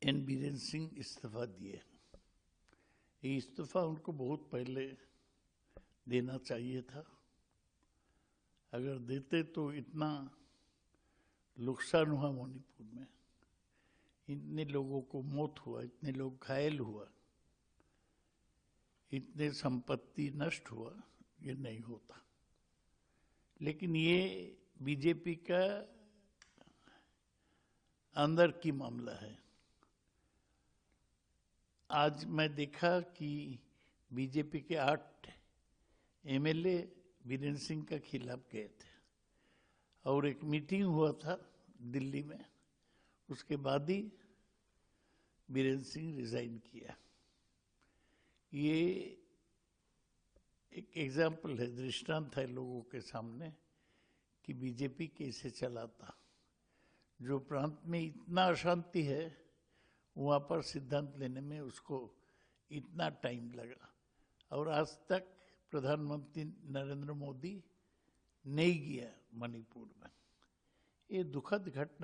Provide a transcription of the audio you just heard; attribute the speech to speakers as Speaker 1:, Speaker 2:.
Speaker 1: N Biren Singh इस्तीफा दिए। ये इस्तीफा उनको बहुत पहले देना चाहिए था। अगर देते तो इतना नुकसान हुआ मणिपुर में, इतने लोगों को मौत हुआ, इतने लोग घायल हुआ, इतने संपत्ति नष्ट हुआ, ये नहीं होता। लेकिन ये बीजेपी का अंदर की मामला है। आज मैं देखा कि बीजेपी के 8 एमएलए बीरेन सिंह के खिलाफ गए थे और एक मीटिंग हुआ था दिल्ली में, उसके बाद ही बीरेन सिंह रिजाइन किया। ये एक एग्जाम्पल है, दृष्टांत है लोगों के सामने कि बीजेपी कैसे चलाता। जो प्रांत में इतना अशांति है, वहाँ पर सिद्धांत लेने में उसको इतना टाइम लगा और आज तक प्रधानमंत्री नरेंद्र मोदी नहीं गया मणिपुर में। ये दुखद घटना